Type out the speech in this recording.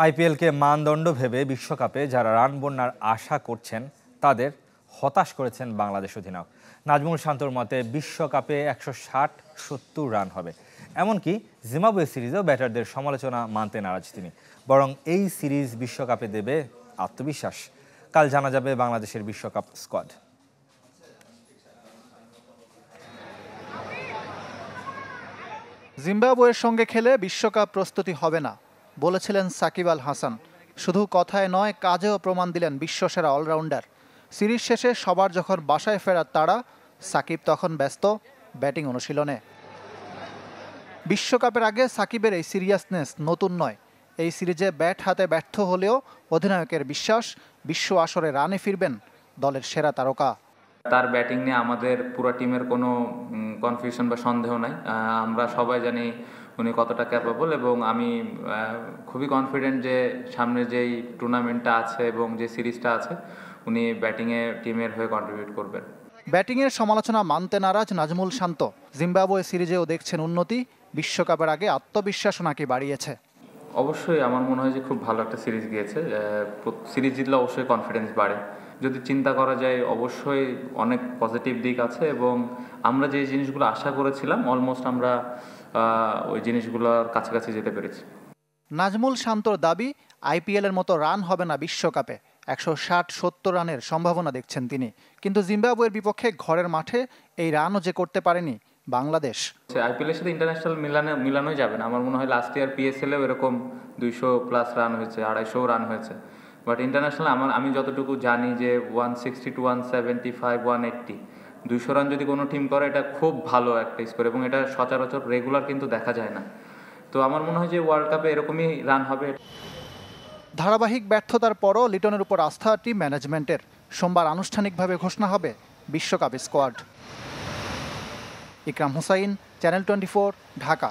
আইপিএলকে মানদণ্ড ভেবে বিশ্বকাপে যারা রান বন্যার আশা করছেন তাদের হতাশ করেছেন বাংলাদেশ অধিনায়ক নাজমুল শান্তর মতে বিশ্বকাপে 160-70 রান হবে। এমনকি জিম্বাবুয়ে সিরিজেও ব্যাটারদের সমালোচনা মানতে নারাজ তিনি। বরং এই সিরিজ বিশ্বকাপে দেবে আত্মবিশ্বাস। কাল জানা যাবে বাংলাদেশের বিশ্বকাপ স্কোয়াড। জিম্বাবুয়ের সঙ্গে খেলে বিশ্বকাপ প্রস্তুতি হবে না বলেছিলেন সাকিব আল হাসান। শুধু কথায় নয়, কাজেও প্রমাণ দিলেন বিশ্বসেরা অলরাউন্ডার। সিরিজ শেষে সবার যখন বাসায় ফেরার তাড়া, সাকিব তখন ব্যস্ত ব্যাটিং অনুশীলনে। বিশ্বকাপের আগে সাকিবের এই সিরিয়াসনেস নতুন নয়। এই সিরিজে ব্যাট হাতে ব্যর্থ হলেও অধিনায়কের বিশ্বাস, বিশ্ব আসরে রানে ফিরবেন দলের সেরা তারকা। তার ব্যাটিং নিয়ে আমাদের পুরো টিমের কোনো কনফিউশন বা সন্দেহ নাই। আমরা সবাই জানি উনি কতটা ক্যাপেবল, এবং আমি খুবই কনফিডেন্ট যে সামনে যেই টুর্নামেন্টটা আছে এবং যে সিরিজটা আছে উনি ব্যাটিংয়ে টিমের হয়ে কন্ট্রিবিউট করবেন। ব্যাটিংয়ের সমালোচনা মানতে নারাজ নাজমুল শান্ত। জিম্বাবুয়ে সিরিজেও দেখছেন উন্নতি, বিশ্বকাপের আগে আত্মবিশ্বাস নাকি বাড়িয়েছে। অবশ্যই আমার মনে হয় যে খুব ভালো একটা সিরিজ গিয়েছে। সিরিজ জিতলে অবশ্যই কনফিডেন্স বাড়ে। যদি চিন্তা করা যায় অবশ্যই অনেক পজিটিভ দিক আছে, এবং আমরা যে জিনিসগুলো আশা করেছিলাম অলমোস্ট আমরা ওই জিনিসগুলোর কাছাকাছি যেতে পেরেছি। নাজমুল শান্তর দাবি, আইপিএলের মতো রান হবে না বিশ্বকাপে। 160-70 রানের সম্ভাবনা দেখছেন তিনি। কিন্তু জিম্বাবুয়ের বিপক্ষে ঘরের মাঠে এই রানও যে করতে পারেনি বাংলাদেশ। আইপিএলের সাথে ইন্টারন্যাশনাল মিলানোই যাবে না। আমার মনে হয় লাস্ট ইয়ার পিএসএলেও এরকম 200+ রান হয়েছে, 250 রান হয়েছে। বাট ইন্টারন্যাশনাল আমি যতটুকু জানি যে 160 to 175, 180, 200 রান যদি কোনো টিম করে এটা খুব ভালো একটা স্কোর, এবং এটা সচরাচর রেগুলার কিন্তু দেখা যায় না। তো আমার মনে হয় যে ওয়ার্ল্ড কাপে এরকমই রান হবে। ধারাবাহিক ব্যর্থতার পরও লিটনের উপর আস্থা টিম ম্যানেজমেন্টের। সোমবার আনুষ্ঠানিকভাবে ঘোষণা হবে বিশ্বকাপ স্কোয়াড। ইকরাম হুসাইন, চ্যানেল 24, ঢাকা।